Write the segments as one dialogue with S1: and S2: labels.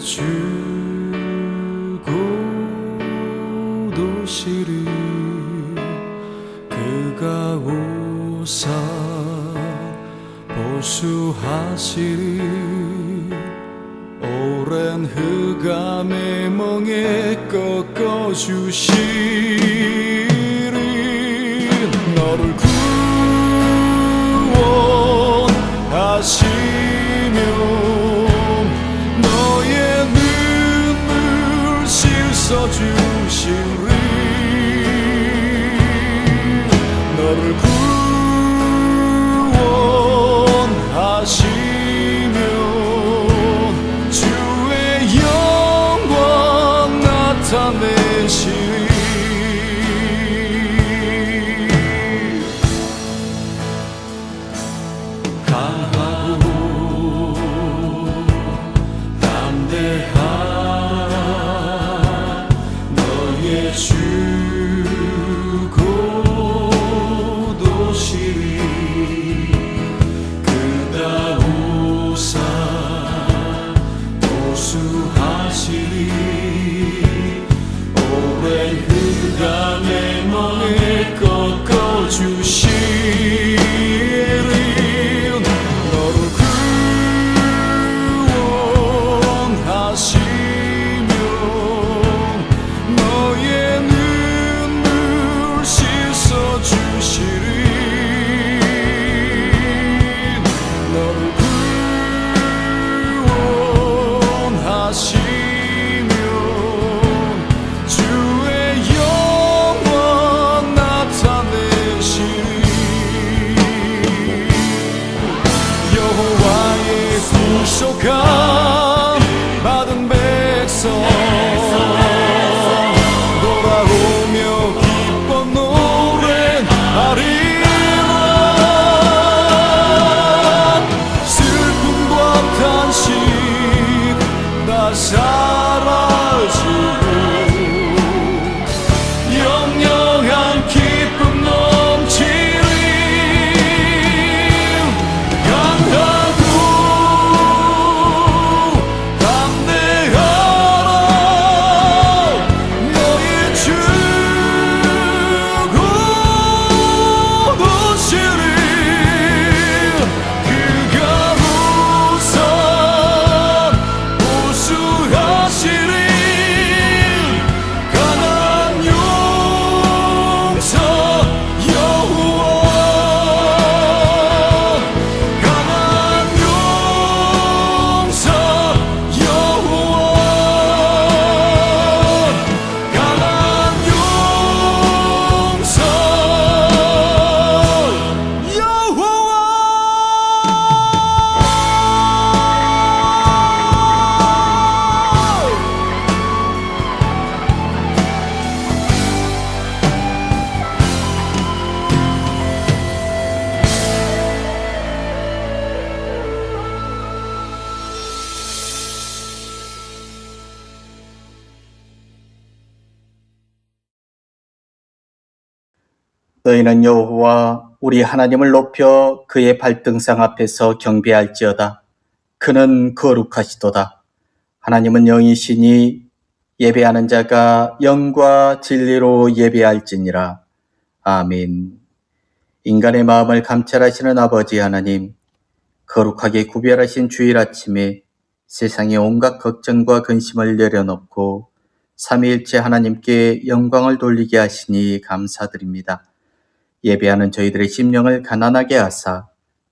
S1: 주고도 시리 그가 오사 보수하시리 오랜 흑암의 멍에 꺾어주시리 너를 구원하시며 너의 눈물 씻어주시리 너를 구원하시며 주의 영광 나타내시리 강하고 담대한 너의 주고도시리 그가 오사 보수하시리 오랜 흑암의 멍에 꺾어주시리 너를 구원하시며 너의 눈물 씻어주시리 너를 구원하시며 주의 영광 나타내시리 여호와의 구속함 받은 백성 돌아오며 기뻐 노래하리라 슬픔과 탄식 다 사라지고 영영한 기쁨 넘치리 강하고 담대하라 너의 주고도시리 그가 우선 보수하시리 강한 용사 여호와 강한 용사 여호와 강한 용사 여호와
S2: 너희는 여호와 우리 하나님을 높여 그의 발등상 앞에서 경배할지어다. 그는 거룩하시도다. 하나님은 영이시니 예배하는 자가 영과 진리로 예배할지니라. 아멘. 인간의 마음을 감찰하시는 아버지 하나님, 거룩하게 구별하신 주일 아침에 세상의 온갖 걱정과 근심을 내려놓고 삼위일체 하나님께 영광을 돌리게 하시니 감사드립니다. 예배하는 저희들의 심령을 가난하게 하사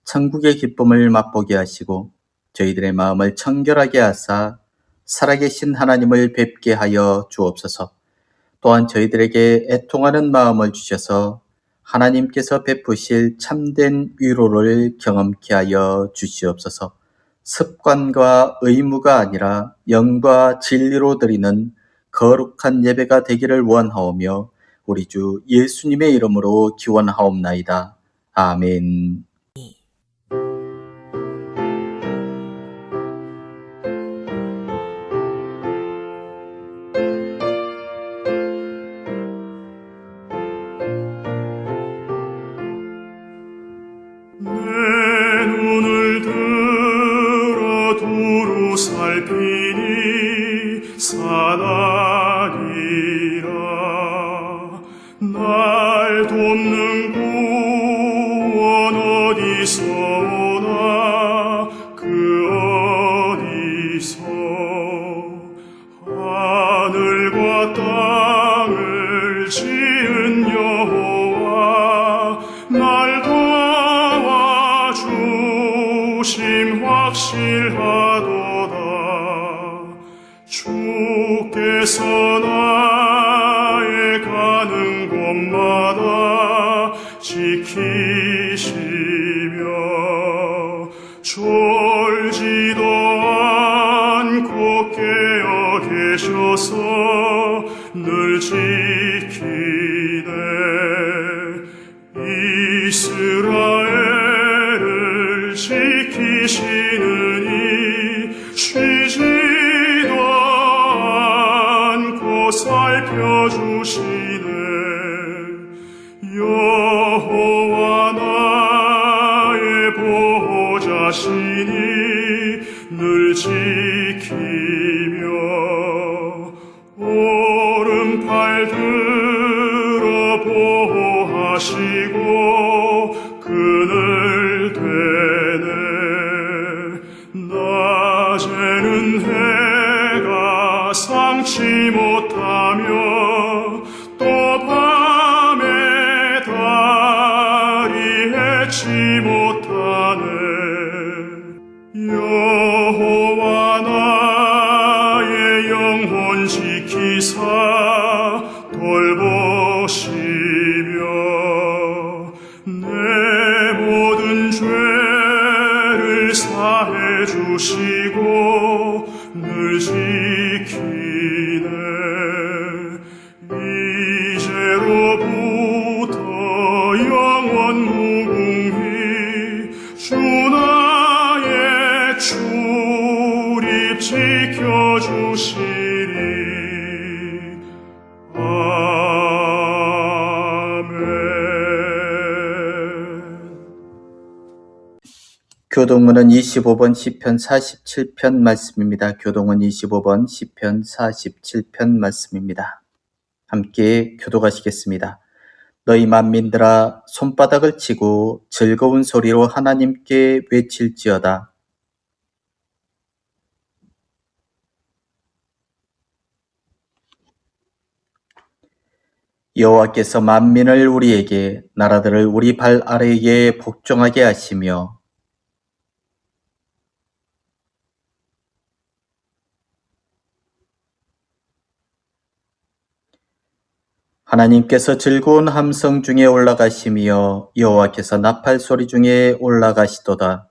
S2: 천국의 기쁨을 맛보게 하시고 저희들의 마음을 청결하게 하사 살아계신 하나님을 뵙게 하여 주옵소서. 또한 저희들에게 애통하는 마음을 주셔서 하나님께서 베푸실 참된 위로를 경험케 하여 주시옵소서. 습관과 의무가 아니라 영과 진리로 드리는 거룩한 예배가 되기를 원하오며 우리 주 예수님의 이름으로 기원하옵나이다. 아멘.
S3: 내 눈을 들어 두루 살피니 부르심 확실하도다. 주께서 나의 가는 곳마다 지키시며 졸지도 않고 깨어 계셔서 늘 지키네. 이스라엘을 지키시느니 쉬지도 않고 살펴주시네. 여호와 나의 보호자시니 늘 지키며 오른팔 들어 보호하시고 그늘 되네. 낮에는 해가 상치 못하며 또 밤에 달이 해치 못하네. 여호와 나의 영혼 지키사 돌보시며 내 모든 죄를 사해 주시고 늘 지키네. 이제로부터 영원 무궁히 주 나의 출입 지켜주시리.
S2: 교동문은 25번 시편 47편 말씀입니다. 교동은 25번 시편 47편 말씀입니다. 함께 교독하시겠습니다. 너희 만민들아 손바닥을 치고 즐거운 소리로 하나님께 외칠지어다. 여호와께서 만민을 우리에게, 나라들을 우리 발 아래에 복종하게 하시며 하나님께서 즐거운 함성 중에 올라가시며 여호와께서 나팔 소리 중에 올라가시도다.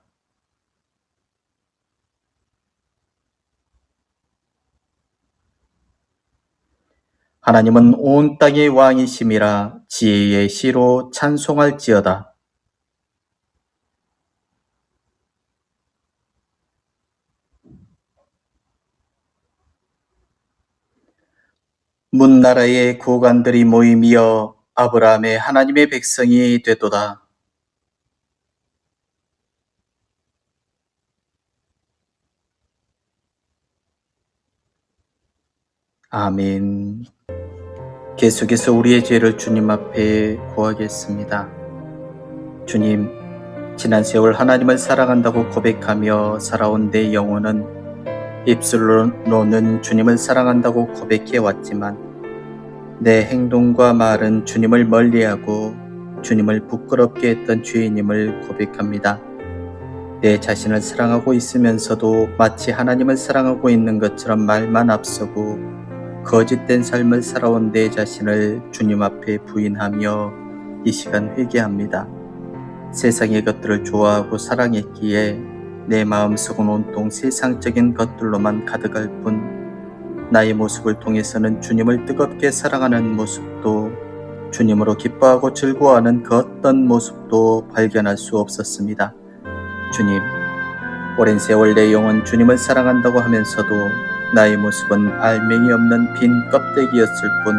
S2: 하나님은 온 땅의 왕이심이라 지혜의 시로 찬송할지어다. 문나라의 구간들이 모임이여 아브라함의 하나님의 백성이 되도다. 아멘. 계속해서 우리의 죄를 주님 앞에 구하겠습니다. 주님, 지난 세월 하나님을 사랑한다고 고백하며 살아온 내 영혼은 입술로는 주님을 사랑한다고 고백해왔지만 내 행동과 말은 주님을 멀리하고 주님을 부끄럽게 했던 죄인임을 고백합니다. 내 자신을 사랑하고 있으면서도 마치 하나님을 사랑하고 있는 것처럼 말만 앞서고 거짓된 삶을 살아온 내 자신을 주님 앞에 부인하며 이 시간 회개합니다. 세상의 것들을 좋아하고 사랑했기에 내 마음속은 온통 세상적인 것들로만 가득할 뿐 나의 모습을 통해서는 주님을 뜨겁게 사랑하는 모습도 주님으로 기뻐하고 즐거워하는 그 어떤 모습도 발견할 수 없었습니다. 주님, 오랜 세월 내 영혼 주님을 사랑한다고 하면서도 나의 모습은 알맹이 없는 빈 껍데기였을 뿐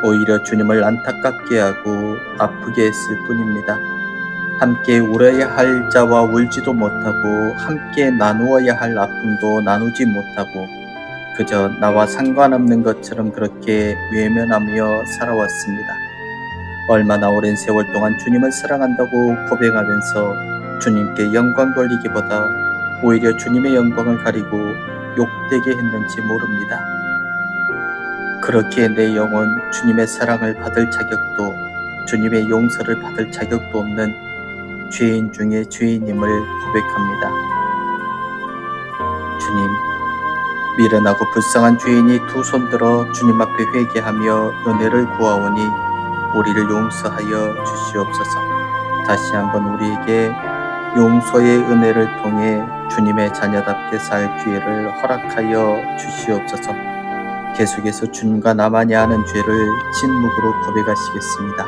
S2: 오히려 주님을 안타깝게 하고 아프게 했을 뿐입니다. 함께 울어야 할 자와 울지도 못하고 함께 나누어야 할 아픔도 나누지 못하고 그저 나와 상관없는 것처럼 그렇게 외면하며 살아왔습니다. 얼마나 오랜 세월 동안 주님을 사랑한다고 고백하면서 주님께 영광 돌리기보다 오히려 주님의 영광을 가리고 욕되게 했는지 모릅니다. 그렇게 내 영혼 주님의 사랑을 받을 자격도 주님의 용서를 받을 자격도 없는 죄인 중에 죄인임을 고백합니다. 주님, 미련하고 불쌍한 죄인이 두 손 들어 주님 앞에 회개하며 은혜를 구하오니 우리를 용서하여 주시옵소서. 다시 한번 우리에게 용서의 은혜를 통해 주님의 자녀답게 살 기회를 허락하여 주시옵소서. 계속해서 주님과 나만이 아는 죄를 침묵으로 고백하시겠습니다.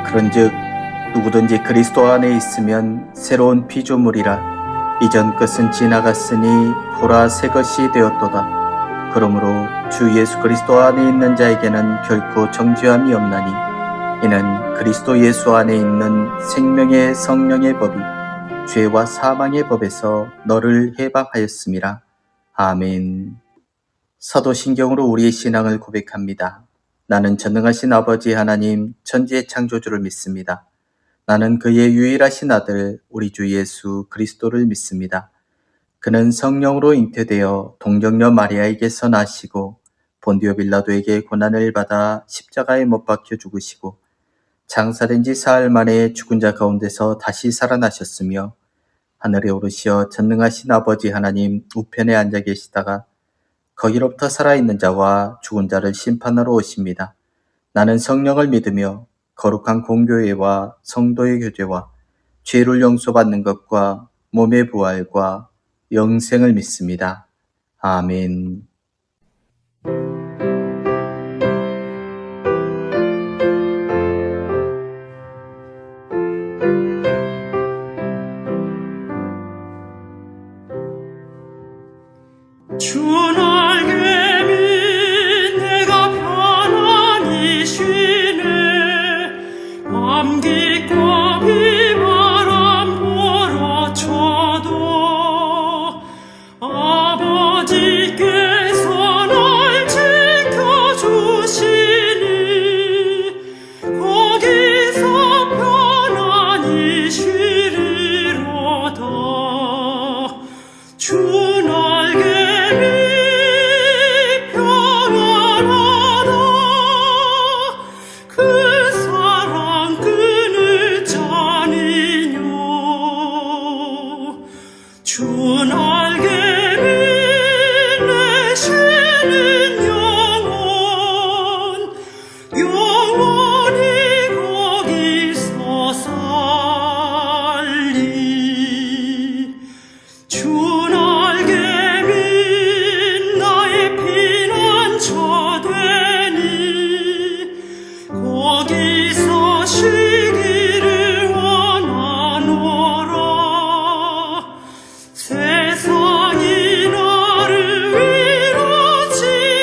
S2: 그런즉 누구든지 그리스도 안에 있으면 새로운 피조물이라 이전 것은 지나갔으니 보라 새 것이 되었도다. 그러므로 주 예수 그리스도 안에 있는 자에게는 결코 정죄함이 없나니 이는 그리스도 예수 안에 있는 생명의 성령의 법이 죄와 사망의 법에서 너를 해방하였음이라. 아멘. 사도신경으로 우리의 신앙을 고백합니다. 나는 전능하신 아버지 하나님 천지의 창조주를 믿습니다. 나는 그의 유일하신 아들 우리 주 예수 그리스도를 믿습니다. 그는 성령으로 잉태되어 동정녀 마리아에게서 나시고 본디오 빌라도에게 고난을 받아 십자가에 못 박혀 죽으시고 장사된 지 사흘 만에 죽은 자 가운데서 다시 살아나셨으며 하늘에 오르시어 전능하신 아버지 하나님 우편에 앉아 계시다가 거기로부터 살아있는 자와 죽은 자를 심판하러 오십니다. 나는 성령을 믿으며 거룩한 공교회와 성도의 교제와 죄를 용서받는 것과 몸의 부활과 영생을 믿습니다. 아멘.
S3: 주 날개미 내가 편안히 쉬네 감기과 비바람 불어 쳐도 아버지께서 날 지켜주시니 거기서 편안히 쉬리로다. 주 날개 주 날개미 내 쉬는 영원히 거기서 살리. 주 날개미 나의 피난처 되니 거기서 쉬기를 원하노라. 세상이 나를 위로치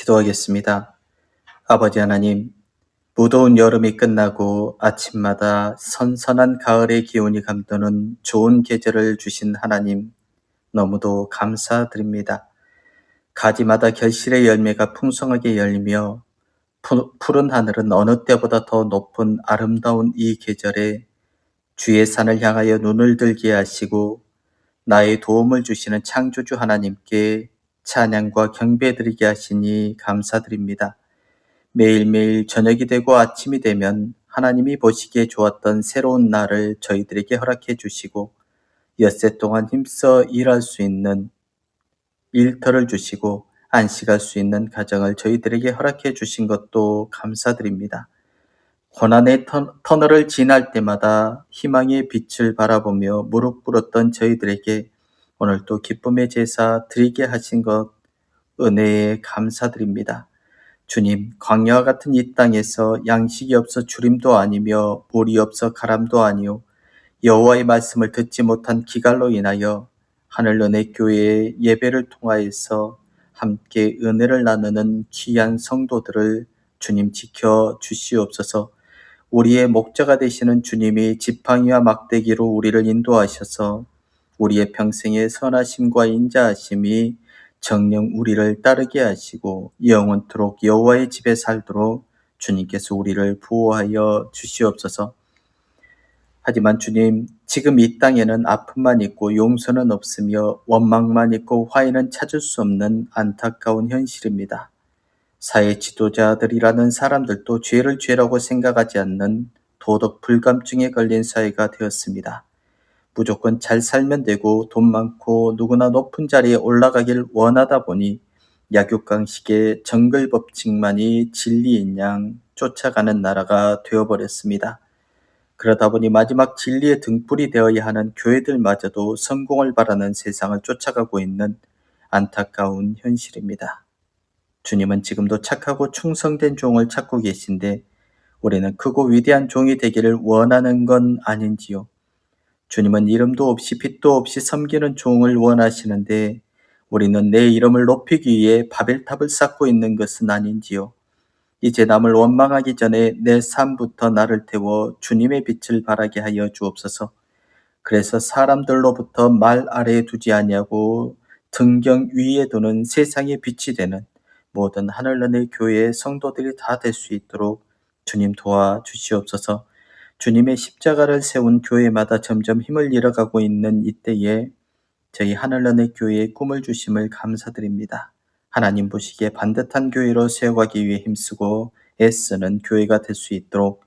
S2: 기도하겠습니다. 아버지 하나님, 무더운 여름이 끝나고 아침마다 선선한 가을의 기운이 감도는 좋은 계절을 주신 하나님, 너무도 감사드립니다. 가지마다 결실의 열매가 풍성하게 열리며 푸른 하늘은 어느 때보다 더 높은 아름다운 이 계절에 주의 산을 향하여 눈을 들게 하시고 나의 도움을 주시는 창조주 하나님께 찬양과 경배드리게 하시니 감사드립니다. 매일매일 저녁이 되고 아침이 되면 하나님이 보시기에 좋았던 새로운 날을 저희들에게 허락해 주시고 엿새 동안 힘써 일할 수 있는 일터를 주시고 안식할 수 있는 가정을 저희들에게 허락해 주신 것도 감사드립니다. 고난의 터널을 지날 때마다 희망의 빛을 바라보며 무릎 꿇었던 저희들에게 오늘도 기쁨의 제사 드리게 하신 것 은혜에 감사드립니다. 주님, 광야와 같은 이 땅에서 양식이 없어 주림도 아니며 물이 없어 가람도 아니요 여호와의 말씀을 듣지 못한 기갈로 인하여 하늘은혜교회의 예배를 통하여서 함께 은혜를 나누는 귀한 성도들을 주님 지켜 주시옵소서. 우리의 목자가 되시는 주님이 지팡이와 막대기로 우리를 인도하셔서 우리의 평생의 선하심과 인자하심이 정녕 우리를 따르게 하시고 영원토록 여호와의 집에 살도록 주님께서 우리를 보호하여 주시옵소서. 하지만 주님, 지금 이 땅에는 아픔만 있고 용서는 없으며 원망만 있고 화해는 찾을 수 없는 안타까운 현실입니다. 사회 지도자들이라는 사람들도 죄를 죄라고 생각하지 않는 도덕 불감증에 걸린 사회가 되었습니다. 무조건 잘 살면 되고 돈 많고 누구나 높은 자리에 올라가길 원하다 보니 약육강식의 정글 법칙만이 진리인 양 쫓아가는 나라가 되어버렸습니다. 그러다 보니 마지막 진리의 등불이 되어야 하는 교회들마저도 성공을 바라는 세상을 쫓아가고 있는 안타까운 현실입니다. 주님은 지금도 착하고 충성된 종을 찾고 계신데 우리는 크고 위대한 종이 되기를 원하는 건 아닌지요? 주님은 이름도 없이 빛도 없이 섬기는 종을 원하시는데 우리는 내 이름을 높이기 위해 바벨탑을 쌓고 있는 것은 아닌지요? 이제 남을 원망하기 전에 내 삶부터 나를 태워 주님의 빛을 발하게 하여 주옵소서. 그래서 사람들로부터 말 아래에 두지 아니하고 등경 위에 두는 세상의 빛이 되는 모든 하늘나라의 교회의 성도들이 다 될 수 있도록 주님 도와주시옵소서. 주님의 십자가를 세운 교회마다 점점 힘을 잃어가고 있는 이때에 저희 하늘나라의 교회에 꿈을 주심을 감사드립니다. 하나님 보시기에 반듯한 교회로 세워가기 위해 힘쓰고 애쓰는 교회가 될 수 있도록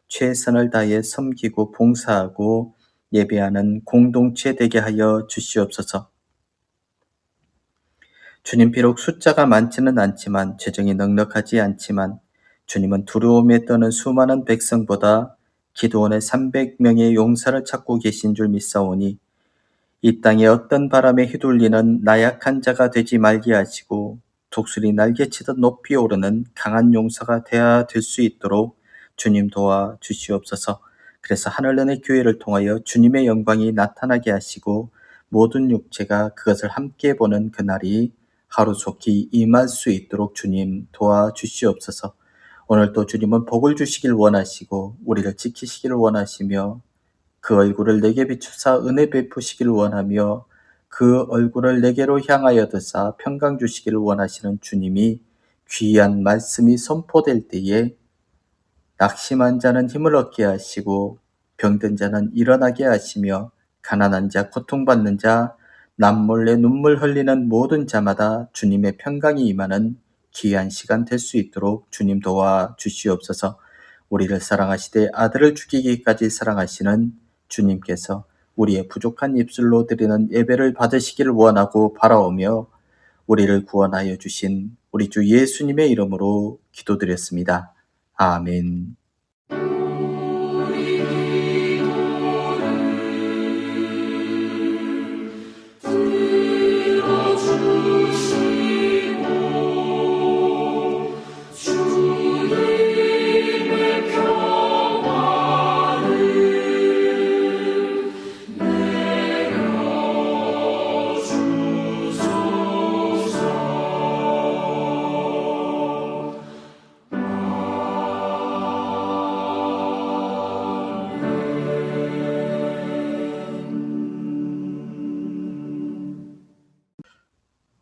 S2: 최선을 다해 섬기고 봉사하고 예배하는 공동체 되게 하여 주시옵소서. 주님, 비록 숫자가 많지는 않지만 재정이 넉넉하지 않지만 주님은 두려움에 떠는 수많은 백성보다 기도원의 300명의 용사를 찾고 계신 줄 믿사오니 이 땅에 어떤 바람에 휘둘리는 나약한 자가 되지 말게 하시고 독수리 날개치듯 높이 오르는 강한 용사가 되어야 될 수 있도록 주님 도와 주시옵소서. 그래서 하늘나라의 교회를 통하여 주님의 영광이 나타나게 하시고 모든 육체가 그것을 함께 보는 그날이 하루속히 임할 수 있도록 주님 도와 주시옵소서. 오늘도 주님은 복을 주시길 원하시고 우리를 지키시기를 원하시며 그 얼굴을 내게 비추사 은혜 베푸시기를 원하며 그 얼굴을 내게로 향하여 드사 평강 주시기를 원하시는 주님이 귀한 말씀이 선포될 때에 낙심한 자는 힘을 얻게 하시고 병든 자는 일어나게 하시며 가난한 자, 고통받는 자, 남몰래 눈물 흘리는 모든 자마다 주님의 평강이 임하는 귀한 시간 될 수 있도록 주님 도와 주시옵소서. 우리를 사랑하시되 아들을 죽이기까지 사랑하시는 주님께서 우리의 부족한 입술로 드리는 예배를 받으시기를 원하고 바라오며 우리를 구원하여 주신 우리 주 예수님의 이름으로 기도드렸습니다. 아멘.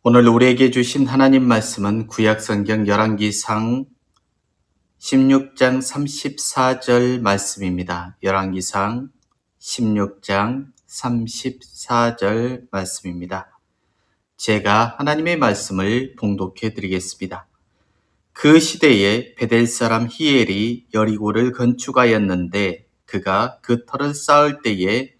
S2: 오늘 우리에게 주신 하나님 말씀은 구약성경 열왕기상 16장 34절 말씀입니다. 열왕기상 16장 34절 말씀입니다. 제가 하나님의 말씀을 봉독해 드리겠습니다. 그 시대에 베델 사람 히엘이 여리고를 건축하였는데 그가 그 터를 쌓을 때에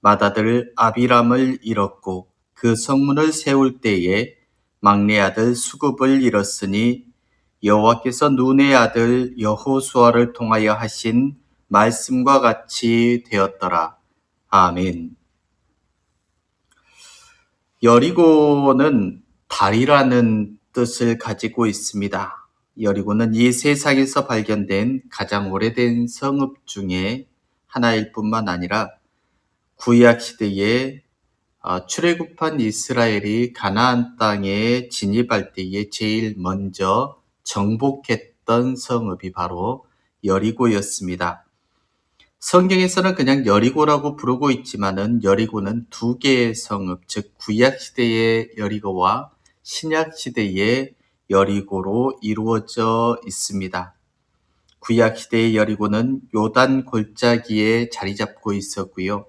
S2: 맏아들 아비람을 잃었고 그 성문을 세울 때에 막내 아들 수굽을 잃었으니 여호와께서 눈의 아들 여호수아를 통하여 하신 말씀과 같이 되었더라. 아멘. 여리고는 달이라는 뜻을 가지고 있습니다. 여리고는 이 세상에서 발견된 가장 오래된 성읍 중에 하나일 뿐만 아니라 구약 시대에 출애굽한 이스라엘이 가나안 땅에 진입할 때에 제일 먼저 정복했던 성읍이 바로 여리고였습니다. 성경에서는 그냥 여리고라고 부르고 있지만은 여리고는 두 개의 성읍, 즉 구약 시대의 여리고와 신약 시대의 여리고로 이루어져 있습니다. 구약 시대의 여리고는 요단 골짜기에 자리 잡고 있었고요.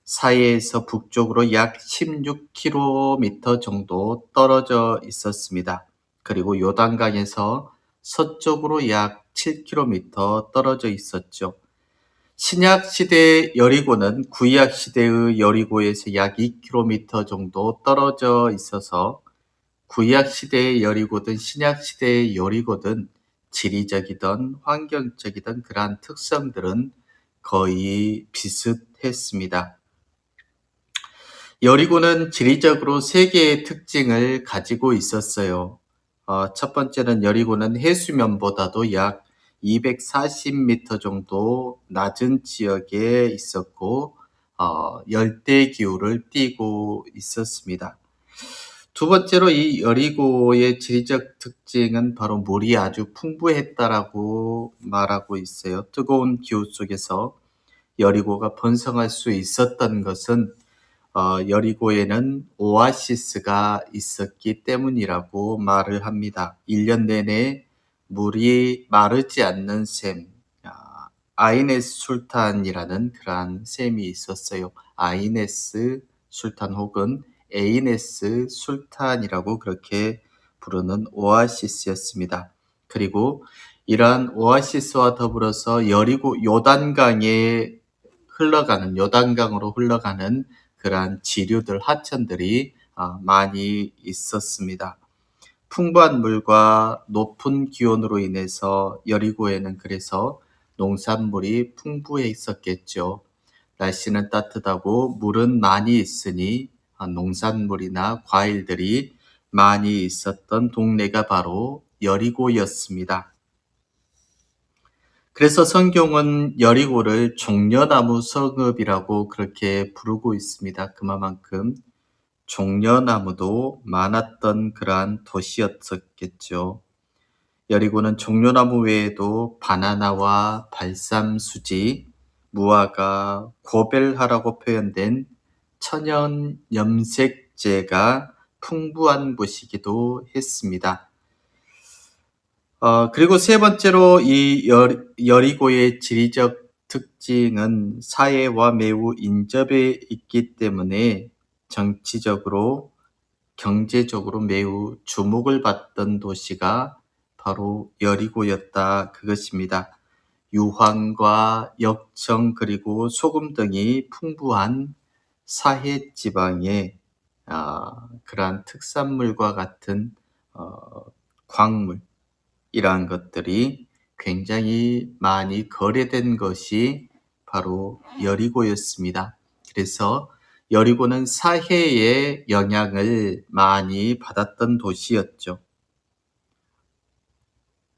S2: 사해에서 북쪽으로 약 16km 정도 떨어져 있었습니다. 그리고 요단강에서 서쪽으로 약 7km 떨어져 있었죠. 신약 시대의 여리고는 구약 시대의 여리고에서 약 2km 정도 떨어져 있어서 구약 시대의 여리고든 신약 시대의 여리고든 지리적이든 환경적이든 그러한 특성들은 거의 비슷했습니다. 여리고는 지리적으로 세 개의 특징을 가지고 있었어요. 첫 번째는 여리고는 해수면보다도 약 240m 정도 낮은 지역에 있었고 열대 기후를 띠고 있었습니다. 두 번째로 이 여리고의 지리적 특징은 바로 물이 아주 풍부했다라고 말하고 있어요. 뜨거운 기후 속에서 여리고가 번성할 수 있었던 것은 여리고에는 오아시스가 있었기 때문이라고 말을 합니다. 1년 내내 물이 마르지 않는 샘, 아이네스 술탄이라는 그러한 샘이 있었어요. 아이네스 술탄 혹은 에이네스 술탄이라고 그렇게 부르는 오아시스였습니다. 그리고 이러한 오아시스와 더불어서 여리고 요단강으로 흘러가는 그러한 지류들, 하천들이 많이 있었습니다. 풍부한 물과 높은 기온으로 인해서 여리고에는 그래서 농산물이 풍부해 있었겠죠. 날씨는 따뜻하고 물은 많이 있으니 농산물이나 과일들이 많이 있었던 동네가 바로 여리고였습니다. 그래서 성경은 여리고를 종려나무 성읍이라고 그렇게 부르고 있습니다. 그만큼 종려나무도 많았던 그러한 도시였었겠죠. 여리고는 종려나무 외에도 바나나와 발삼수지, 무화과, 고벨하라고 표현된 천연 염색제가 풍부한 곳이기도 했습니다. 그리고 세 번째로 이 여리고의 지리적 특징은 사해와 매우 인접해 있기 때문에 정치적으로, 경제적으로 매우 주목을 받던 도시가 바로 여리고였다. 그것입니다. 유황과 역청 그리고 소금 등이 풍부한 사해 지방의 그러한 특산물과 같은 광물, 이러한 것들이 굉장히 많이 거래된 것이 바로 여리고였습니다. 그래서 여리고는 사해의 영향을 많이 받았던 도시였죠.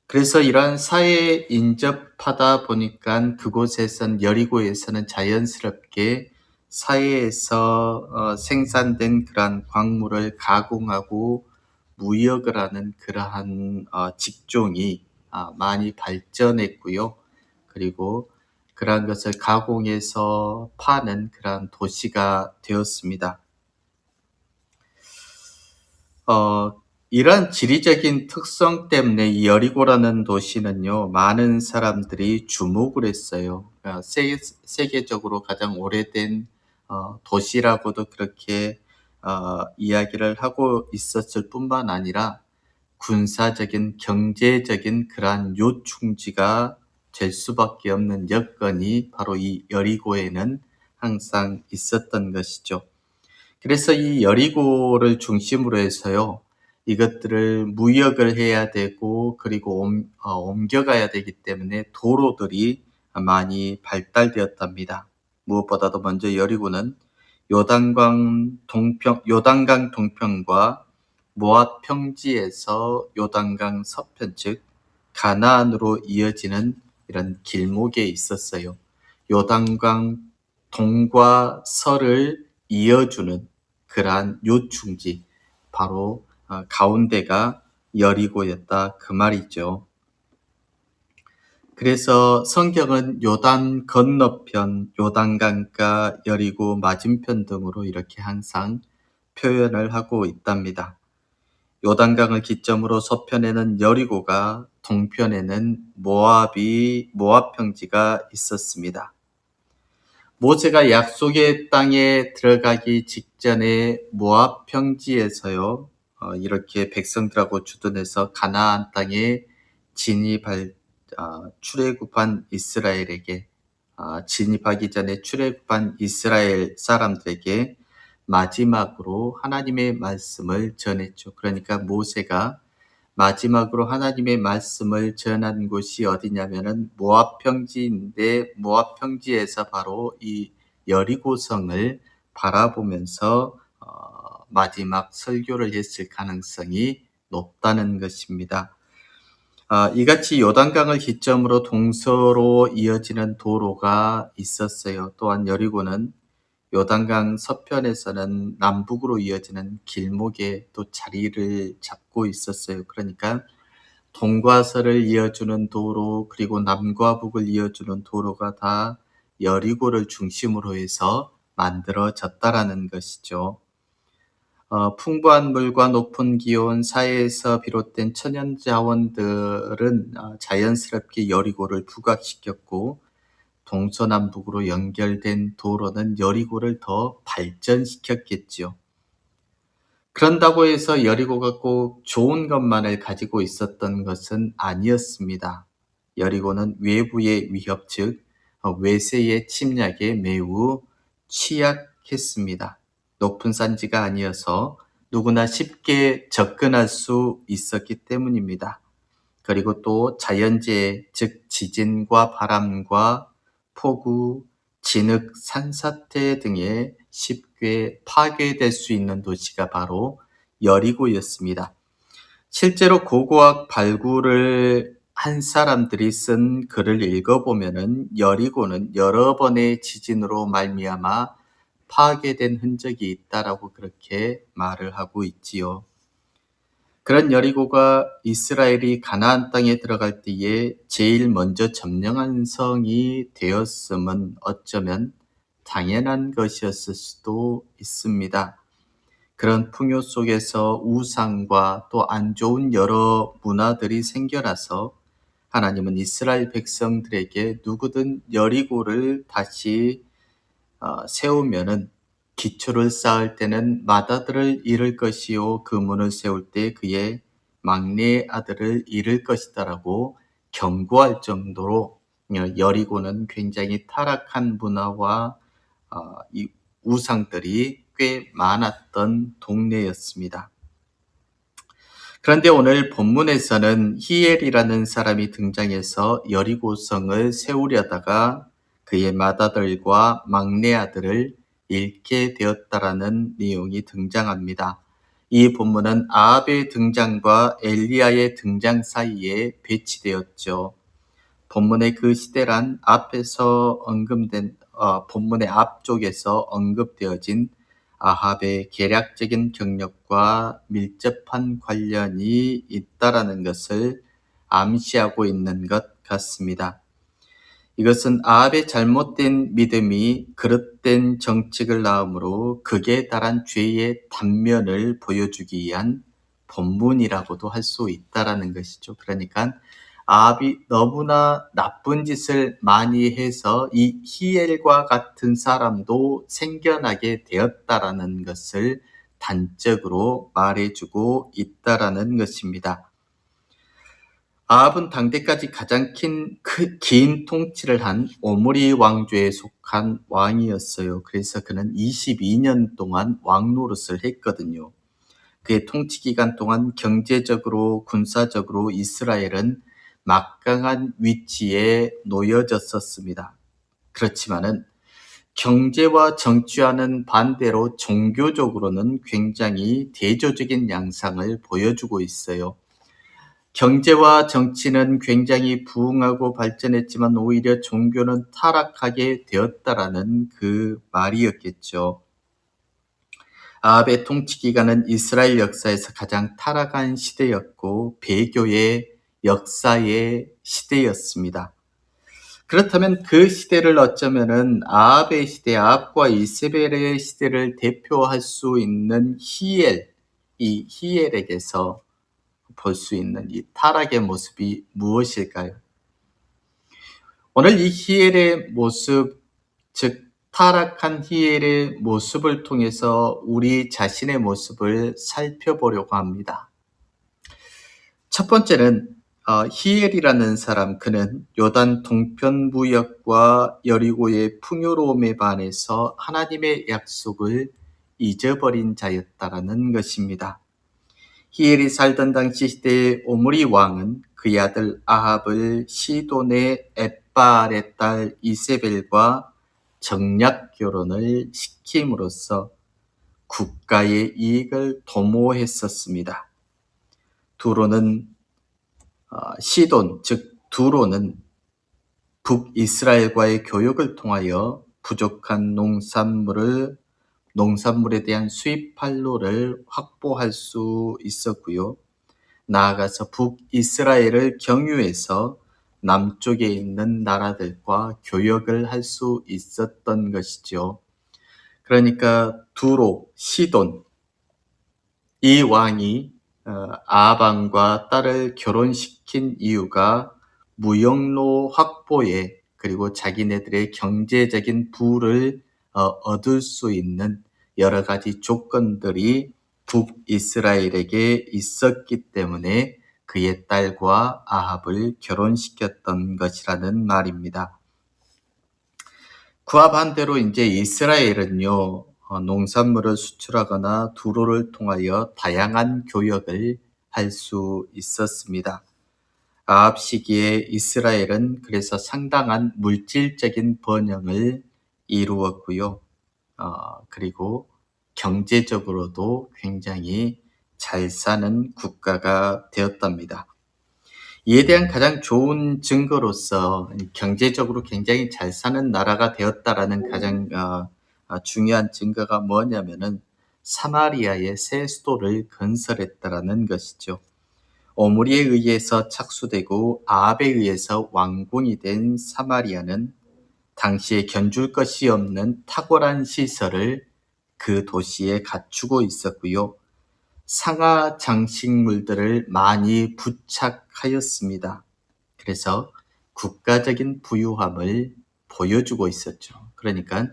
S2: 그래서 이러한 사해에 인접하다 보니까 그곳에선 여리고에서는 자연스럽게 사해에서 생산된 그러한 광물을 가공하고 무역을 하는 그러한 직종이 많이 발전했고요. 그리고 그러한 것을 가공해서 파는 그러한 도시가 되었습니다. 이런 지리적인 특성 때문에 이 여리고라는 도시는요, 많은 사람들이 주목을 했어요. 세계적으로 가장 오래된 도시라고도 그렇게 이야기를 하고 있었을 뿐만 아니라 군사적인, 경제적인 그러한 요충지가 될 수밖에 없는 여건이 바로 이 여리고에는 항상 있었던 것이죠. 그래서 이 여리고를 중심으로 해서요, 이것들을 무역을 해야 되고, 그리고 옮겨가야 되기 때문에 도로들이 많이 발달되었답니다. 무엇보다도 먼저 여리고는 요단강 동편과 모압 평지에서 요단강 서편, 즉 가나안으로 이어지는 이런 길목에 있었어요. 요단강 동과 서를 이어주는 그러한 요충지, 바로 가운데가 여리고였다, 그 말이죠. 그래서 성경은 요단 건너편, 요단강가, 여리고 맞은편 등으로 이렇게 항상 표현을 하고 있답니다. 요단강을 기점으로 서편에는 여리고가, 동편에는 모압 평지가 있었습니다. 모세가 약속의 땅에 들어가기 직전에 모압 평지에서요, 이렇게 백성들하고 주둔해서 가나안 땅에 출애굽한 이스라엘에게, 진입하기 전에 출애굽한 이스라엘 사람들에게 마지막으로 하나님의 말씀을 전했죠. 그러니까 모세가 마지막으로 하나님의 말씀을 전한 곳이 어디냐면은 모압 평지인데, 모압 평지에서 바로 이 여리고성을 바라보면서 마지막 설교를 했을 가능성이 높다는 것입니다. 이같이 요단강을 기점으로 동서로 이어지는 도로가 있었어요. 또한 여리고는 요단강 서편에서는 남북으로 이어지는 길목에 또 자리를 잡고 있었어요. 그러니까 동과 서를 이어주는 도로, 그리고 남과 북을 이어주는 도로가 다 여리고를 중심으로 해서 만들어졌다라는 것이죠. 풍부한 물과 높은 기온, 사해에서 비롯된 천연 자원들은 자연스럽게 여리고를 부각시켰고, 동서남북으로 연결된 도로는 여리고를 더 발전시켰겠지요. 그런다고 해서 여리고가 꼭 좋은 것만을 가지고 있었던 것은 아니었습니다. 여리고는 외부의 위협, 즉 외세의 침략에 매우 취약했습니다. 높은 산지가 아니어서 누구나 쉽게 접근할 수 있었기 때문입니다. 그리고 또 자연재해, 즉 지진과 바람과 폭우, 진흙, 산사태 등에 쉽게 파괴될 수 있는 도시가 바로 여리고였습니다. 실제로 고고학 발굴을 한 사람들이 쓴 글을 읽어보면은 여리고는 여러 번의 지진으로 말미암아 파괴된 흔적이 있다라고 그렇게 말을 하고 있지요. 그런 여리고가 이스라엘이 가나안 땅에 들어갈 때에 제일 먼저 점령한 성이 되었음은 어쩌면 당연한 것이었을 수도 있습니다. 그런 풍요 속에서 우상과 또 안 좋은 여러 문화들이 생겨나서 하나님은 이스라엘 백성들에게 누구든 여리고를 다시 세우면은 기초를 쌓을 때는 맏아들을 잃을 것이요 그 문을 세울 때 그의 막내 아들을 잃을 것이다라고 경고할 정도로 여리고는 굉장히 타락한 문화와 이 우상들이 꽤 많았던 동네였습니다. 그런데 오늘 본문에서는 히엘이라는 사람이 등장해서 여리고성을 세우려다가 그의 맏아들과 막내 아들을 잃게 되었다라는 내용이 등장합니다. 이 본문은 아합의 등장과 엘리야의 등장 사이에 배치되었죠. 본문의 그 시대란 앞에서 본문의 앞쪽에서 언급되어진 아합의 계략적인 경력과 밀접한 관련이 있다라는 것을 암시하고 있는 것 같습니다. 이것은 아합의 잘못된 믿음이 그릇된 정책을 낳음으로 극에 달한 죄의 단면을 보여주기 위한 본문이라고도 할 수 있다라는 것이죠. 그러니까 아합이 너무나 나쁜 짓을 많이 해서 이 히엘과 같은 사람도 생겨나게 되었다라는 것을 단적으로 말해주고 있다라는 것입니다. 아합은 당대까지 가장 긴 통치를 한 오므리 왕조에 속한 왕이었어요. 그래서 그는 22년 동안 왕 노릇을 했거든요. 그의 통치 기간 동안 경제적으로, 군사적으로 이스라엘은 막강한 위치에 놓여졌었습니다. 그렇지만은 경제와 정치와는 반대로 종교적으로는 굉장히 대조적인 양상을 보여주고 있어요. 경제와 정치는 굉장히 부흥하고 발전했지만 오히려 종교는 타락하게 되었다라는 그 말이었겠죠. 아합의 통치 기간은 이스라엘 역사에서 가장 타락한 시대였고 배교의 역사의 시대였습니다. 그렇다면 그 시대를 어쩌면은 아합의 시대, 아합과 이세벨의 시대를 대표할 수 있는 이 히엘에게서 볼 수 있는 이 타락의 모습이 무엇일까요? 오늘 이 히엘의 모습, 즉 타락한 히엘의 모습을 통해서 우리 자신의 모습을 살펴보려고 합니다. 첫 번째는 히엘이라는 사람, 그는 요단 동편 무역과 여리고의 풍요로움에 반해서 하나님의 약속을 잊어버린 자였다라는 것입니다. 히엘이 살던 당시 시대의 오므리 왕은 그의 아들 아합을 시돈의 엣바알의 딸 이세벨과 정략 결혼을 시킴으로써 국가의 이익을 도모했었습니다. 두로는 북이스라엘과의 교역을 통하여 부족한 농산물에 대한 수입 판로를 확보할 수 있었고요. 나아가서 북이스라엘을 경유해서 남쪽에 있는 나라들과 교역을 할 수 있었던 것이죠. 그러니까 시돈, 이 왕이 아합 왕과 딸을 결혼시킨 이유가 무역로 확보에, 그리고 자기네들의 경제적인 부를 얻을 수 있는 여러 가지 조건들이 북이스라엘에게 있었기 때문에 그의 딸과 아합을 결혼시켰던 것이라는 말입니다. 그와 반대로 이제 이스라엘은요, 농산물을 수출하거나 두로를 통하여 다양한 교역을 할 수 있었습니다. 아합 시기에 이스라엘은 그래서 상당한 물질적인 번영을 이루었고요. 그리고 경제적으로도 굉장히 잘 사는 국가가 되었답니다. 이에 대한 가장 좋은 증거로서 경제적으로 굉장히 잘 사는 나라가 되었다라는 가장 중요한 증거가 뭐냐면은 사마리아의 새 수도를 건설했다라는 것이죠. 오므리에 의해서 착수되고 아합에 의해서 완공이 된 사마리아는 당시에 견줄 것이 없는 탁월한 시설을 그 도시에 갖추고 있었고요. 상하 장식물들을 많이 부착하였습니다. 그래서 국가적인 부유함을 보여주고 있었죠. 그러니까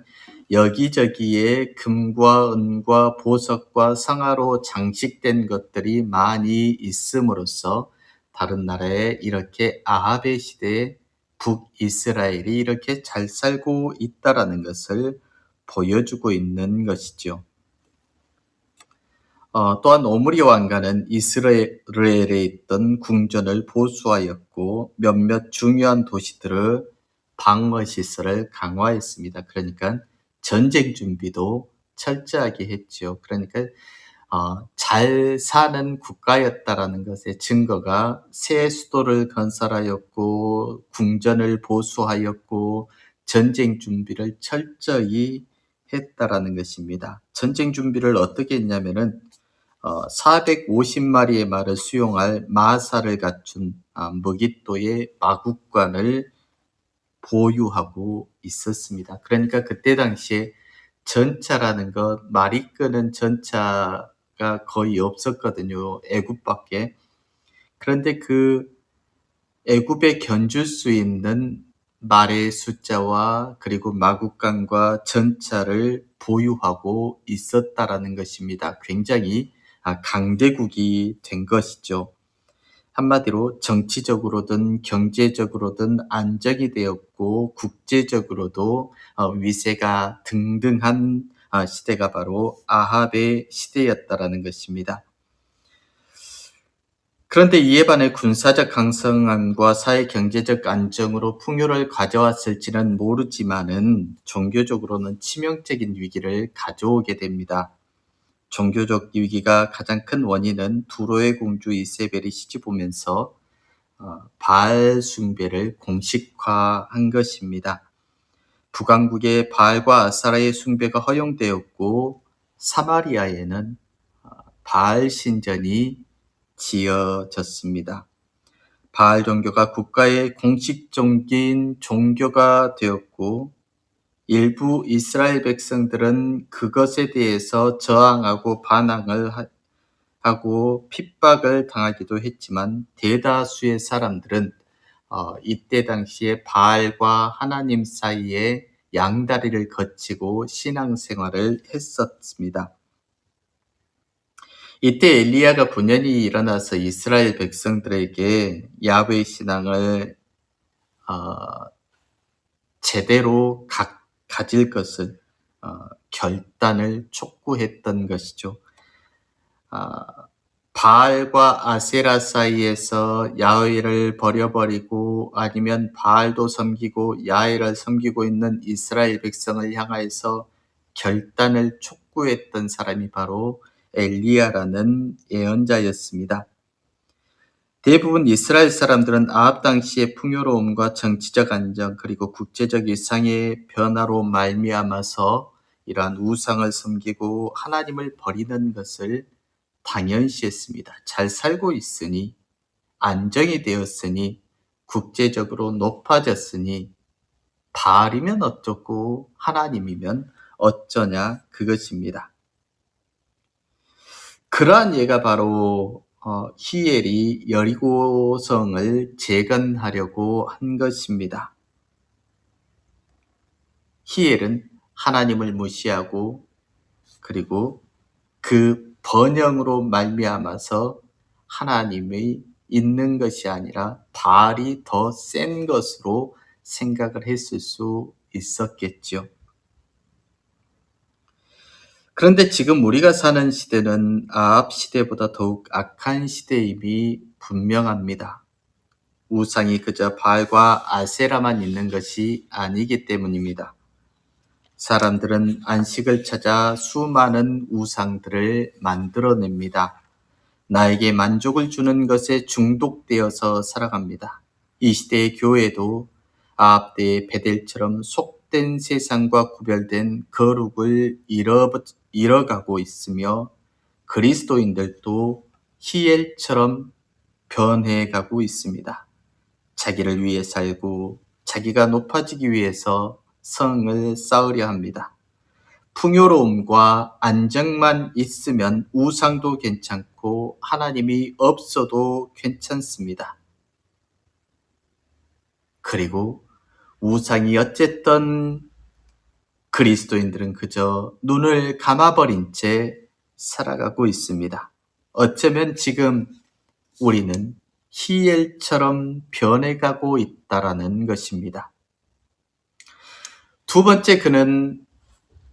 S2: 여기저기에 금과 은과 보석과 상하로 장식된 것들이 많이 있음으로써 다른 나라에 이렇게 아합의 시대에 북이스라엘이 이렇게 잘 살고 있다라는 것을 보여주고 있는 것이죠. 또한 오므리 왕가는 이스라엘에 있던 궁전을 보수하였고 몇몇 중요한 도시들의 방어 시설을 강화했습니다. 그러니까 전쟁 준비도 철저하게 했죠. 그러니까 잘 사는 국가였다라는 것의 증거가 새 수도를 건설하였고 궁전을 보수하였고 전쟁 준비를 철저히 했다라는 것입니다. 전쟁 준비를 어떻게 했냐면은 450마리의 말을 수용할 마사를 갖춘 머깃도의 마국관을 보유하고 있었습니다. 그러니까 그때 당시에 전차라는 것, 말이 끄는 전차가 나라가 거의 없었거든요. 애굽밖에. 그런데 그 애굽에 견줄 수 있는 말의 숫자와 그리고 마구간과 전차를 보유하고 있었다라는 것입니다. 굉장히 강대국이 된 것이죠. 한마디로 정치적으로든 경제적으로든 안정이 되었고 국제적으로도 위세가 등등한 시대가 바로 아합의 시대였다라는 것입니다. 그런데 이에 반해 군사적 강성함과 사회 경제적 안정으로 풍요를 가져왔을지는 모르지만은 종교적으로는 치명적인 위기를 가져오게 됩니다. 종교적 위기가 가장 큰 원인은 두로의 공주 이세벨이 시집오면서 바알 숭배를 공식화한 것입니다. 북왕국의 바알과 아사라의 숭배가 허용되었고 사마리아에는 바알 신전이 지어졌습니다. 바알 종교가 국가의 공식적인 종교가 되었고 일부 이스라엘 백성들은 그것에 대해서 저항하고 반항을 하고 핍박을 당하기도 했지만 대다수의 사람들은 이때 당시에 바알과 하나님 사이에 양다리를 거치고 신앙생활을 했었습니다. 이때 엘리야가 분연히 일어나서 이스라엘 백성들에게 야훼 신앙을 제대로 가질 것을 결단을 촉구했던 것이죠. 바알과 아세라 사이에서 야훼를 버려버리고 아니면 바알도 섬기고 야훼를 섬기고 있는 이스라엘 백성을 향하여서 결단을 촉구했던 사람이 바로 엘리야라는 예언자였습니다. 대부분 이스라엘 사람들은 아합 당시의 풍요로움과 정치적 안정 그리고 국제적 위상의 변화로 말미암아서 이러한 우상을 섬기고 하나님을 버리는 것을 당연시했습니다. 잘 살고 있으니, 안정이 되었으니, 국제적으로 높아졌으니 바알이면 어쩌고 하나님이면 어쩌냐 그것입니다. 그러한 예가 바로 히엘이 여리고성을 재건하려고 한 것입니다. 히엘은 하나님을 무시하고 그리고 그 번영으로 말미암아서 하나님이 있는 것이 아니라 바알이 더 센 것으로 생각을 했을 수 있었겠죠. 그런데 지금 우리가 사는 시대는 아합 시대보다 더욱 악한 시대임이 분명합니다. 우상이 그저 바알과 아세라만 있는 것이 아니기 때문입니다. 사람들은 안식을 찾아 수많은 우상들을 만들어냅니다. 나에게 만족을 주는 것에 중독되어서 살아갑니다. 이 시대의 교회도 아합 때의 베델처럼 속된 세상과 구별된 거룩을 잃어가고 있으며 그리스도인들도 히엘처럼 변해가고 있습니다. 자기를 위해 살고 자기가 높아지기 위해서 성을 쌓으려 합니다. 풍요로움과 안정만 있으면 우상도 괜찮고 하나님이 없어도 괜찮습니다. 그리고 우상이 어쨌든 그리스도인들은 그저 눈을 감아버린 채 살아가고 있습니다. 어쩌면 지금 우리는 히엘처럼 변해가고 있다라는 것입니다. 두 번째, 그는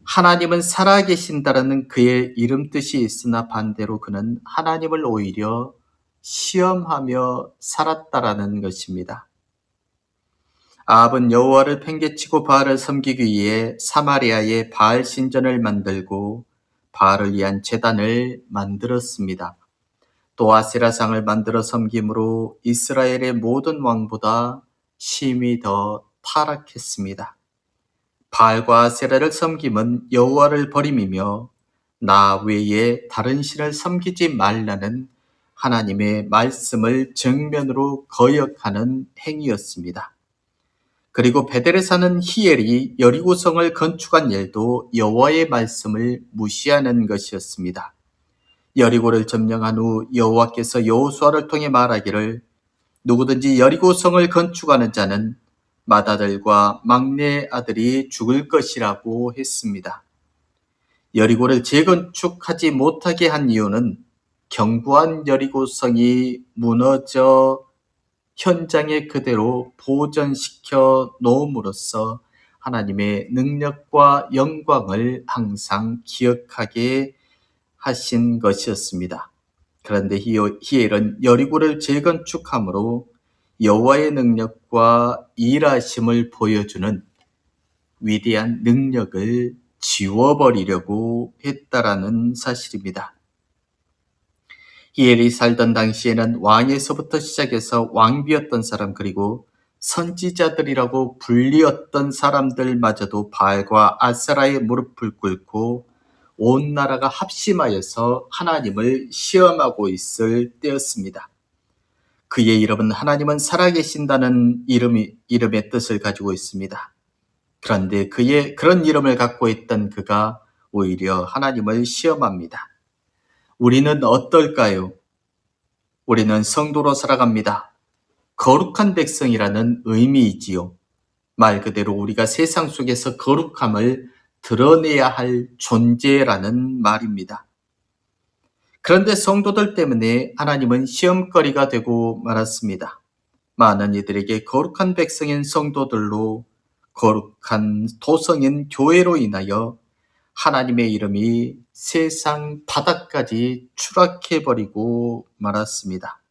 S2: 하나님은 살아계신다라는 그의 이름 뜻이 있으나 반대로 그는 하나님을 오히려 시험하며 살았다라는 것입니다. 아합은 여호와를 팽개치고 바알을 섬기기 위해 사마리아에 바알 신전을 만들고 바알을 위한 제단을 만들었습니다. 또 아세라상을 만들어 섬김으로 이스라엘의 모든 왕보다 심히 더 타락했습니다. 바알과 아세라를 섬김은 여호와를 버림이며 나 외에 다른 신을 섬기지 말라는 하나님의 말씀을 정면으로 거역하는 행위였습니다. 그리고 베델에 사는 히엘이 여리고성을 건축한 일도 여호와의 말씀을 무시하는 것이었습니다. 여리고를 점령한 후 여호와께서 여호수아를 통해 말하기를 누구든지 여리고 성을 건축하는 자는 맏아들과 막내 아들이 죽을 것이라고 했습니다. 여리고를 재건축하지 못하게 한 이유는 견고한 여리고성이 무너져 현장에 그대로 보존시켜 놓음으로써 하나님의 능력과 영광을 항상 기억하게 하신 것이었습니다. 그런데 히엘은 여리고를 재건축함으로 여호와의 능력과 일하심을 보여주는 위대한 능력을 지워버리려고 했다라는 사실입니다. 히엘이 살던 당시에는 왕에서부터 시작해서 왕비였던 사람 그리고 선지자들이라고 불리었던 사람들마저도 바알과 아세라의 무릎을 꿇고 온 나라가 합심하여서 하나님을 시험하고 있을 때였습니다. 그의 이름은 하나님은 살아계신다는 이름의 뜻을 가지고 있습니다. 그런데 그의 그런 이름을 갖고 있던 그가 오히려 하나님을 시험합니다. 우리는 어떨까요? 우리는 성도로 살아갑니다. 거룩한 백성이라는 의미이지요. 말 그대로 우리가 세상 속에서 거룩함을 드러내야 할 존재라는 말입니다. 그런데 성도들 때문에 하나님은 시험거리가 되고 말았습니다. 많은 이들에게 거룩한 백성인 성도들로 거룩한 도성인 교회로 인하여 하나님의 이름이 세상 바닥까지 추락해버리고 말았습니다.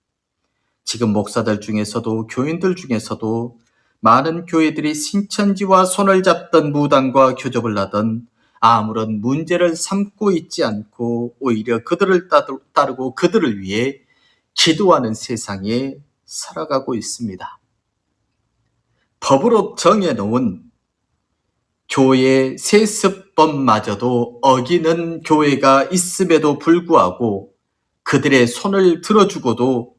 S2: 지금 목사들 중에서도 교인들 중에서도 많은 교회들이 신천지와 손을 잡던 무당과 교접을 하던 아무런 문제를 삼고 있지 않고 오히려 그들을 따르고 그들을 위해 기도하는 세상에 살아가고 있습니다. 법으로 정해놓은 교회 세습법마저도 어기는 교회가 있음에도 불구하고 그들의 손을 들어주고도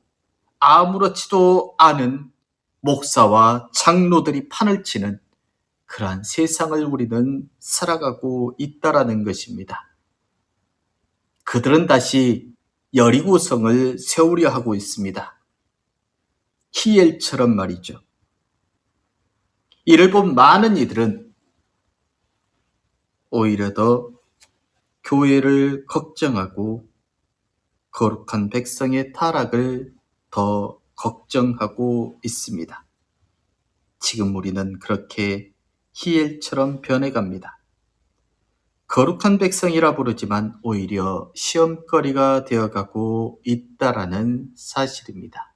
S2: 아무렇지도 않은 목사와 장로들이 판을 치는 그러한 세상을 우리는 살아가고 있다라는 것입니다. 그들은 다시 여리고성을 세우려 하고 있습니다. 히엘처럼 말이죠. 이를 본 많은 이들은 오히려 더 교회를 걱정하고 거룩한 백성의 타락을 더 걱정하고 있습니다. 지금 우리는 그렇게 히엘처럼 변해갑니다. 거룩한 백성이라 부르지만 오히려 시험거리가 되어가고 있다라는 사실입니다.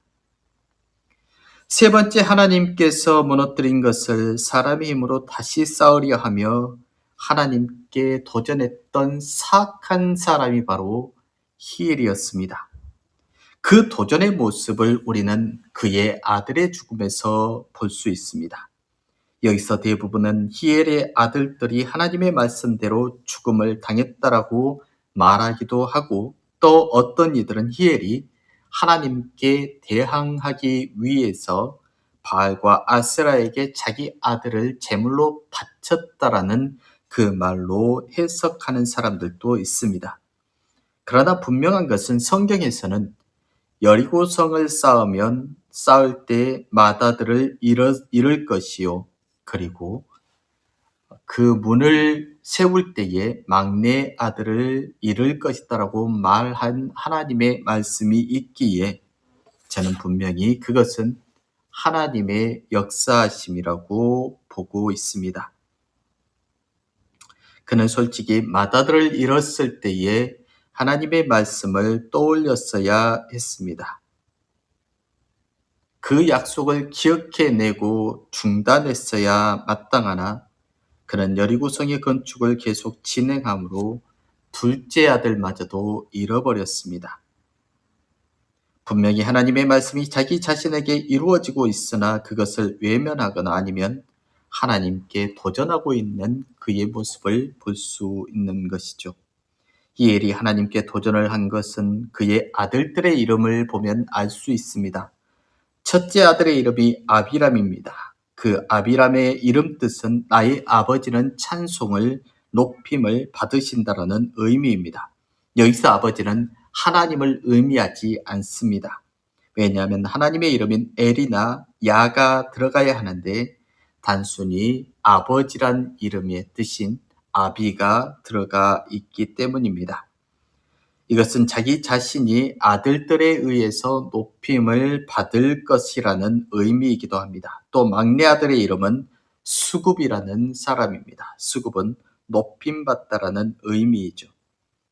S2: 세 번째, 하나님께서 무너뜨린 것을 사람의 힘으로 다시 쌓으려 하며 하나님께 도전했던 사악한 사람이 바로 히엘이었습니다. 그 도전의 모습을 우리는 그의 아들의 죽음에서 볼 수 있습니다. 여기서 대부분은 히엘의 아들들이 하나님의 말씀대로 죽음을 당했다라고 말하기도 하고 또 어떤 이들은 히엘이 하나님께 대항하기 위해서 바알과 아세라에게 자기 아들을 제물로 바쳤다라는 그 말로 해석하는 사람들도 있습니다. 그러나 분명한 것은 성경에서는 여리고성을 쌓을 때 맏아들을 잃을 것이요 그리고 그 문을 세울 때에 막내 아들을 잃을 것이다라고 말한 하나님의 말씀이 있기에 저는 분명히 그것은 하나님의 역사하심이라고 보고 있습니다. 그는 솔직히 맏아들을 잃었을 때에 하나님의 말씀을 떠올렸어야 했습니다. 그 약속을 기억해내고 중단했어야 마땅하나 그는 여리고성의 건축을 계속 진행함으로 둘째 아들마저도 잃어버렸습니다. 분명히 하나님의 말씀이 자기 자신에게 이루어지고 있으나 그것을 외면하거나 아니면 하나님께 도전하고 있는 그의 모습을 볼 수 있는 것이죠. 히엘이 하나님께 도전을 한 것은 그의 아들들의 이름을 보면 알 수 있습니다. 첫째 아들의 이름이 아비람입니다. 그 아비람의 이름 뜻은 나의 아버지는 찬송을 높임을 받으신다라는 의미입니다. 여기서 아버지는 하나님을 의미하지 않습니다. 왜냐하면 하나님의 이름인 엘이나 야가 들어가야 하는데 단순히 아버지란 이름의 뜻인 아비가 들어가 있기 때문입니다. 이것은 자기 자신이 아들들에 의해서 높임을 받을 것이라는 의미이기도 합니다. 또 막내 아들의 이름은 수굽이라는 사람입니다. 수굽은 높임받다라는 의미이죠.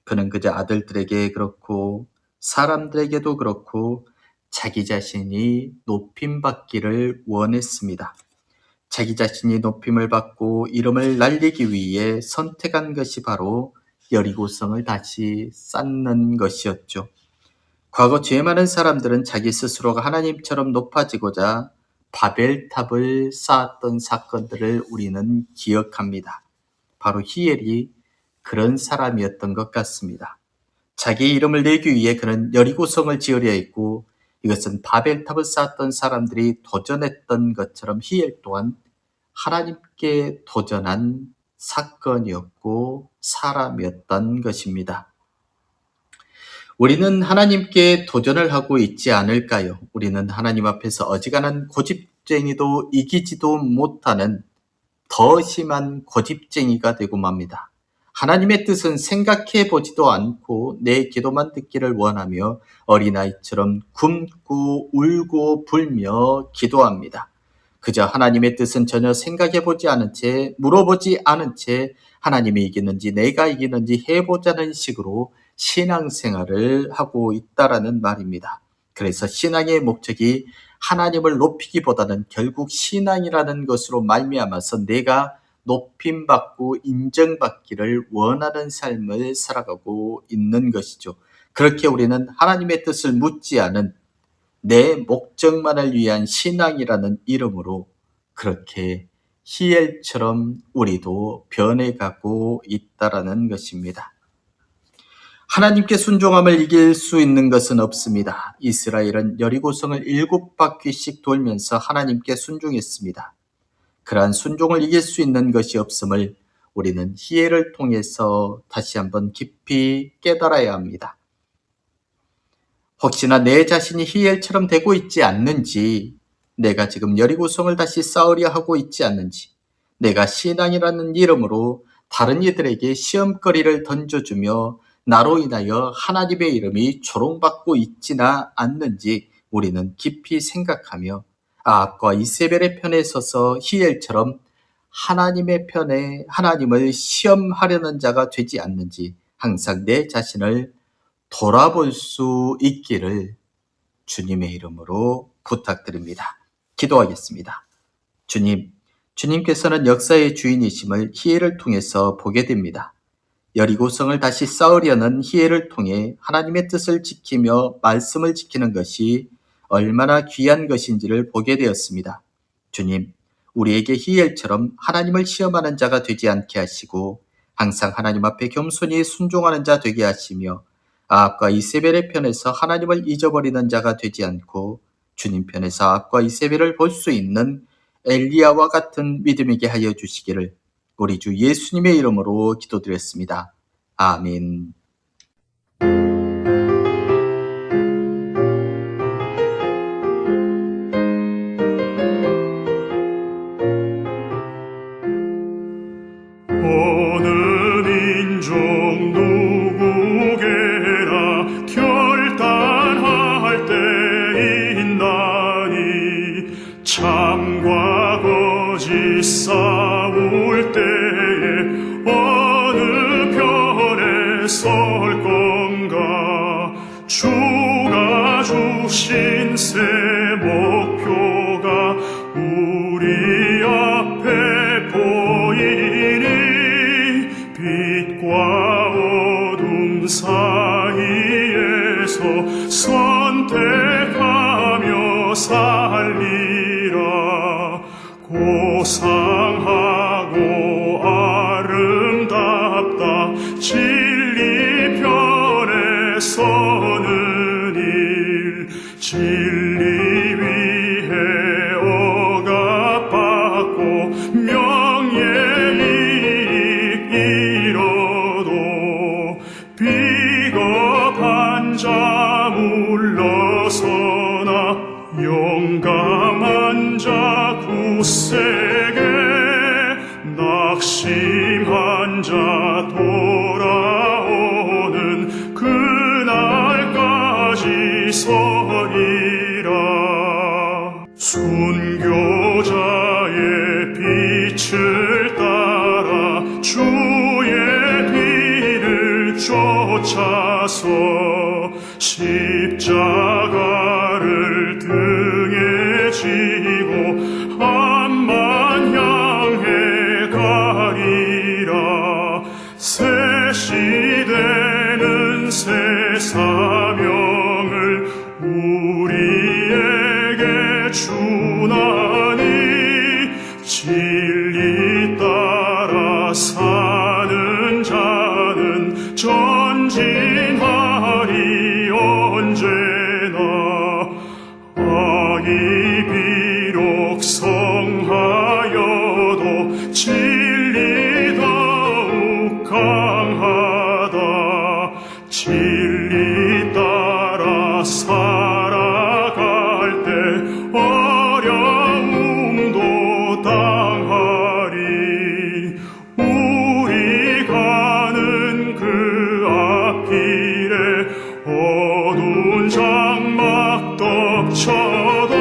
S2: 그는 그저 아들들에게 그렇고 사람들에게도 그렇고 자기 자신이 높임받기를 원했습니다. 자기 자신이 높임을 받고 이름을 날리기 위해 선택한 것이 바로 여리고성을 다시 쌓는 것이었죠. 과거 죄 많은 사람들은 자기 스스로가 하나님처럼 높아지고자 바벨탑을 쌓았던 사건들을 우리는 기억합니다. 바로 히엘이 그런 사람이었던 것 같습니다. 자기 이름을 내기 위해 그는 여리고성을 지으려 했고 이것은 바벨탑을 쌓았던 사람들이 도전했던 것처럼 히엘 또한 하나님께 도전한 사건이었고 사람이었던 것입니다. 우리는 하나님께 도전을 하고 있지 않을까요? 우리는 하나님 앞에서 어지간한 고집쟁이도 이기지도 못하는 더 심한 고집쟁이가 되고 맙니다. 하나님의 뜻은 생각해 보지도 않고 내 기도만 듣기를 원하며 어린아이처럼 굶고 울고 불며 기도합니다. 그저 하나님의 뜻은 전혀 생각해 보지 않은 채 물어보지 않은 채 하나님이 이기는지 내가 이기는지 해보자는 식으로 신앙생활을 하고 있다라는 말입니다. 그래서 신앙의 목적이 하나님을 높이기보다는 결국 신앙이라는 것으로 말미암아서 내가 높임받고 인정받기를 원하는 삶을 살아가고 있는 것이죠. 그렇게 우리는 하나님의 뜻을 묻지 않은 내 목적만을 위한 신앙이라는 이름으로 그렇게 히엘처럼 우리도 변해가고 있다라는 것입니다. 하나님께 순종함을 이길 수 있는 것은 없습니다. 이스라엘은 여리고성을 7바퀴씩 돌면서 하나님께 순종했습니다. 그러한 순종을 이길 수 있는 것이 없음을 우리는 히엘을 통해서 다시 한번 깊이 깨달아야 합니다. 혹시나 내 자신이 히엘처럼 되고 있지 않는지, 내가 지금 여리고성을 다시 쌓으려 하고 있지 않는지, 내가 신앙이라는 이름으로 다른 이들에게 시험거리를 던져주며 나로 인하여 하나님의 이름이 조롱받고 있지나 않는지 우리는 깊이 생각하며 아합과 이세벨의 편에 서서 히엘처럼 하나님의 편에 하나님을 시험하려는 자가 되지 않는지 항상 내 자신을 돌아볼 수 있기를 주님의 이름으로 부탁드립니다. 기도하겠습니다. 주님께서는 역사의 주인이심을 히엘을 통해서 보게 됩니다. 여리고성을 다시 쌓으려는 히엘을 통해 하나님의 뜻을 지키며 말씀을 지키는 것이 얼마나 귀한 것인지를 보게 되었습니다. 주님, 우리에게 히엘처럼 하나님을 시험하는 자가 되지 않게 하시고 항상 하나님 앞에 겸손히 순종하는 자 되게 하시며 아합과 이세벨의 편에서 하나님을 잊어버리는 자가 되지 않고 주님 편에서 아합과 이세벨을 볼 수 있는 엘리야와 같은 믿음이게 하여 주시기를 우리 주 예수님의 이름으로 기도드렸습니다. 아멘.
S3: 어느 민족 누구게나 결단할 때 있나니 참과 거짓 싸울 때에 어느 편에 설 건가 주가 주신 새 목표가 우리 앞에 보이니 빛과 어둠 사이에서 선택하며 살리라. 고상하고 아름답다 진리 편에 서는 일 진리 위해 억압받고 명예이익 이뤄도 비겁한 물러서나 용감한 자 굳세게 낙심한 자 돌아오는 그날까지 서리라. 순교자의 빛을 따라 주의 뒤를 쫓아서 십자가를 등에 지고 암만 향해 가리라. 새 시대는 새 사명을 우리에게 주나니 진리 따라 사는 자는 전진하리 언제나. 악이 비록 성하여도 진리 더욱 강하다. 진리 따라 살아갈 때 어려움도 당하리. 우리 가는 그 앞길에 어두운 장막 덮쳐도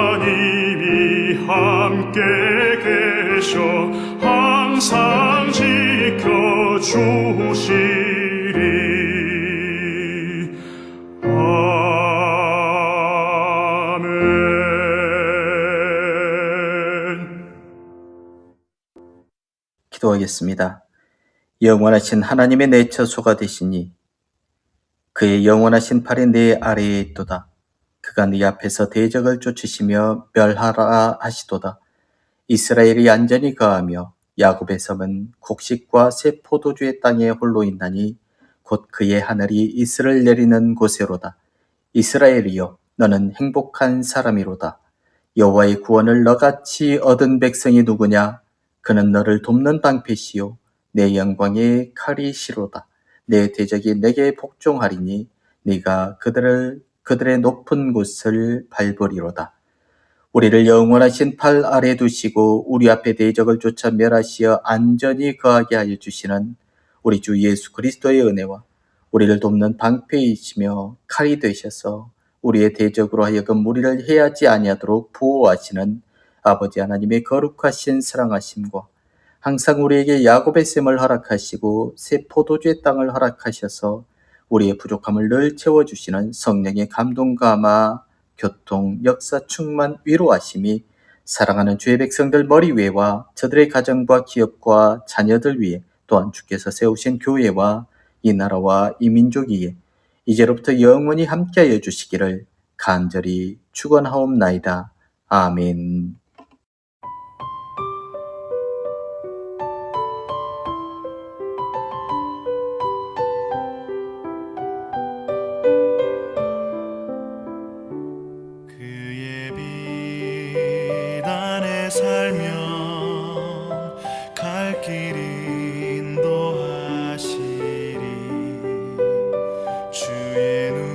S3: 하나님이 함께 계셔 항상 지켜주시리. 아멘.
S2: 기도하겠습니다. 영원하신 하나님의 내 처소가 되시니 그의 영원하신 팔이 내 아래에 있도다. 그가 네 앞에서 대적을 쫓으시며 멸하라 하시도다. 이스라엘이 안전히 거하며 야곱의 섬은 곡식과 새 포도주의 땅에 홀로 있나니 곧 그의 하늘이 이슬을 내리는 곳에로다. 이스라엘이여 너는 행복한 사람이로다. 여호와의 구원을 너같이 얻은 백성이 누구냐? 그는 너를 돕는 방패시요 내 영광의 칼이시로다. 내 대적이 내게 복종하리니 네가 그들의 높은 곳을 밟으리로다. 우리를 영원하신 팔 아래 두시고 우리 앞에 대적을 쫓아 멸하시어 안전히 거하게 하여 주시는 우리 주 예수 그리스도의 은혜와 우리를 돕는 방패이시며 칼이 되셔서 우리의 대적으로 하여금 우리를 해하지 아니하도록 보호하시는 아버지 하나님의 거룩하신 사랑하심과 항상 우리에게 야곱의 샘을 허락하시고 새 포도주의 땅을 허락하셔서 우리의 부족함을 늘 채워주시는 성령의 감동감화 교통, 역사, 충만, 위로하심이 사랑하는 주의 백성들 머리 위에와 저들의 가정과 기업과 자녀들 위에 또한 주께서 세우신 교회와 이 나라와 이 민족 위에 이제로부터 영원히 함께하여 주시기를 간절히 축원하옵나이다. 아멘.
S4: 그의 빛 안에 살면 갈 길 인도하시리. 주의 눈